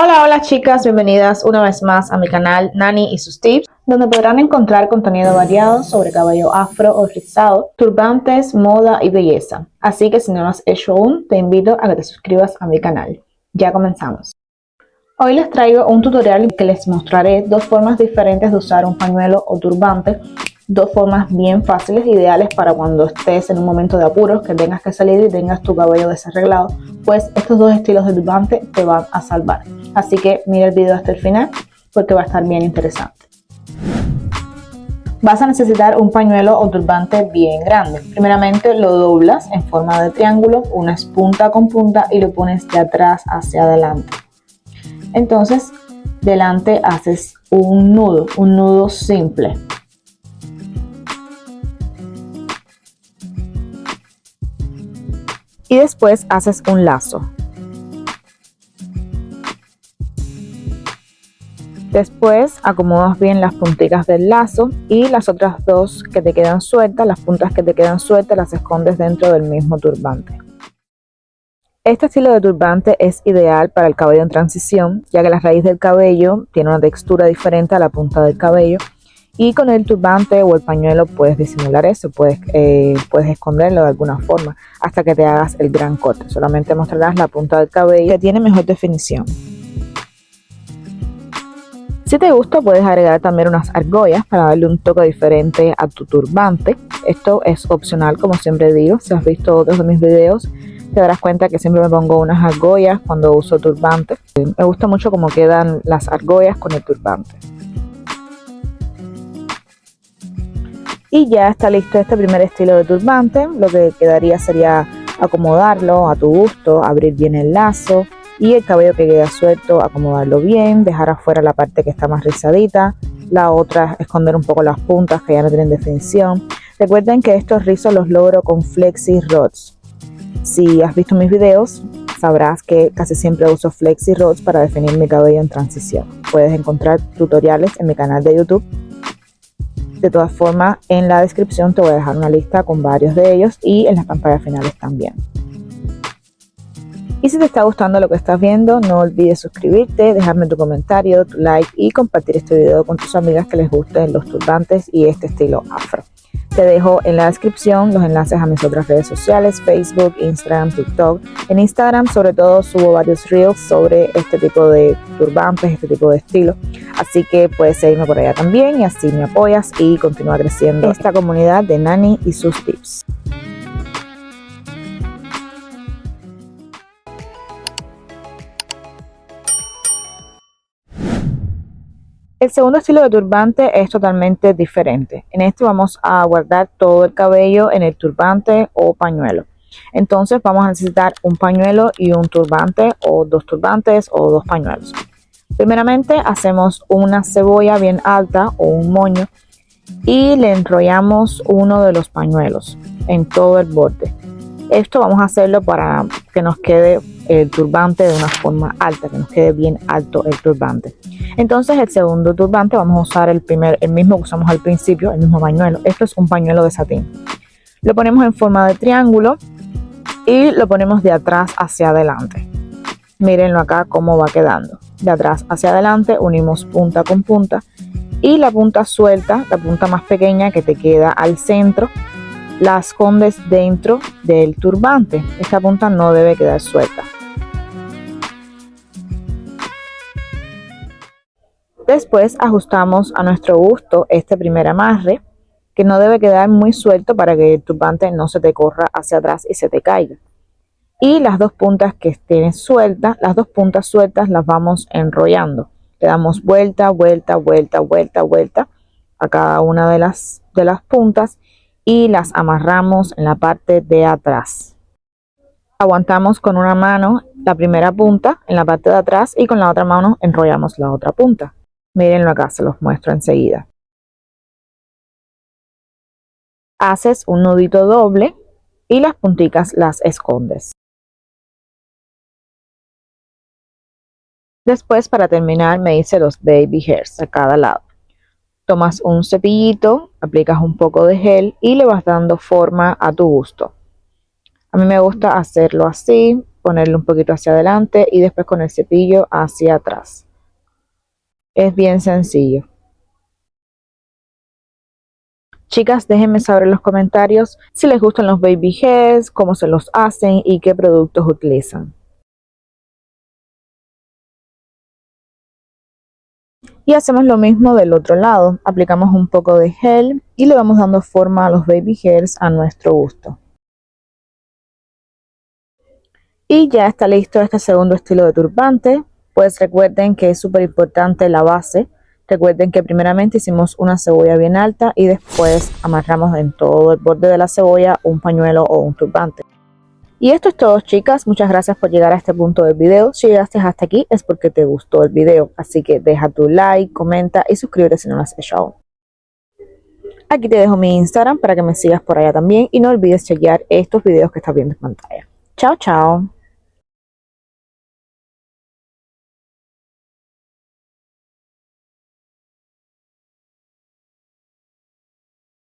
Hola chicas, bienvenidas una vez más a mi canal Nani y sus tips, donde podrán encontrar contenido variado sobre cabello afro o rizado, turbantes, moda y belleza. Así que si no lo has hecho aún, te invito a que te suscribas a mi canal. Ya comenzamos. Hoy les traigo un tutorial en que les mostraré dos formas diferentes de usar un pañuelo o turbante, dos formas bien fáciles e ideales para cuando estés en un momento de apuros, que tengas que salir y tengas tu cabello desarreglado, pues estos dos estilos de turbante te van a salvar. Así que mira el video hasta el final porque va a estar bien interesante. Vas a necesitar un pañuelo o turbante bien grande. Primeramente lo doblas en forma de triángulo, unes punta con punta y lo pones de atrás hacia adelante. Entonces, delante haces un nudo simple. Y después haces un lazo. Después acomodas bien las punticas del lazo y las otras dos que te quedan sueltas, las puntas que te quedan sueltas las escondes dentro del mismo turbante. Este estilo de turbante es ideal para el cabello en transición, ya que la raíz del cabello tiene una textura diferente a la punta del cabello y con el turbante o el pañuelo puedes disimular eso, puedes esconderlo de alguna forma hasta que te hagas el gran corte. Solamente mostrarás la punta del cabello que tiene mejor definición. Si te gusta, puedes agregar también unas argollas para darle un toque diferente a tu turbante. Esto es opcional, como siempre digo. Si has visto otros de mis videos, te darás cuenta que siempre me pongo unas argollas cuando uso turbante. Me gusta mucho cómo quedan las argollas con el turbante. Y ya está listo este primer estilo de turbante. Lo que quedaría sería acomodarlo a tu gusto, abrir bien el lazo y el cabello que queda suelto, acomodarlo bien, dejar afuera la parte que está más rizadita, la otra esconder un poco las puntas que ya no tienen definición. Recuerden que estos rizos los logro con Flexi Rods. Si has visto mis videos, sabrás que casi siempre uso Flexi Rods para definir mi cabello en transición. Puedes encontrar tutoriales en mi canal de YouTube. De todas formas, en la descripción te voy a dejar una lista con varios de ellos y en las pantallas finales también. Y si te está gustando lo que estás viendo, no olvides suscribirte, dejarme tu comentario, tu like y compartir este video con tus amigas que les gusten los turbantes y este estilo afro. Te dejo en la descripción los enlaces a mis otras redes sociales, Facebook, Instagram, TikTok. En Instagram sobre todo subo varios reels sobre este tipo de turbantes, este tipo de estilo. Así que puedes seguirme por allá también y así me apoyas y continúa creciendo esta comunidad de Nani y sus tips. El segundo estilo de turbante es totalmente diferente. En este vamos a guardar todo el cabello en el turbante o pañuelo. Entonces vamos a necesitar un pañuelo y un turbante o dos turbantes o dos pañuelos. Primeramente hacemos una cebolla bien alta o un moño y le enrollamos uno de los pañuelos en todo el borde. Esto vamos a hacerlo para que nos quede el turbante de una forma alta, que nos quede bien alto el turbante. Entonces el segundo turbante vamos a usar el mismo que usamos al principio, el mismo pañuelo. Esto es un pañuelo de satín. Lo ponemos en forma de triángulo y lo ponemos de atrás hacia adelante. Mírenlo acá cómo va quedando. De atrás hacia adelante unimos punta con punta y la punta suelta, la punta más pequeña que te queda al centro, la escondes dentro del turbante. Esta punta no debe quedar suelta. Después ajustamos a nuestro gusto este primer amarre, que no debe quedar muy suelto para que el turbante no se te corra hacia atrás y se te caiga. Y las dos puntas que tienes sueltas, las dos puntas sueltas las vamos enrollando. Le damos vuelta, vuelta, vuelta, vuelta, vuelta a cada una de las puntas y las amarramos en la parte de atrás. Aguantamos con una mano la primera punta en la parte de atrás y con la otra mano enrollamos la otra punta. Mírenlo acá, se los muestro enseguida. Haces un nudito doble y las punticas las escondes. Después, para terminar, me hice los baby hairs a cada lado. Tomas un cepillito, aplicas un poco de gel y le vas dando forma a tu gusto. A mí me gusta hacerlo así ponerlo un poquito hacia adelante y después con el cepillo hacia atrás. Es bien sencillo. Chicas, déjenme saber en los comentarios si les gustan los baby hairs, cómo se los hacen y qué productos utilizan. Y hacemos lo mismo del otro lado. Aplicamos un poco de gel y le vamos dando forma a los baby hairs a nuestro gusto. Y ya está listo este segundo estilo de turbante. Pues recuerden que es súper importante la base. Recuerden que primeramente hicimos una cebolla bien alta y después amarramos en todo el borde de la cebolla un pañuelo o un turbante. Y esto es todo, chicas. Muchas gracias por llegar a este punto del video. Si llegaste hasta aquí es porque te gustó el video. Así que deja tu like, comenta y suscríbete si no lo has hecho aún. Aquí te dejo mi Instagram para que me sigas por allá también. Y no olvides chequear estos videos que estás viendo en pantalla. Chao, chao.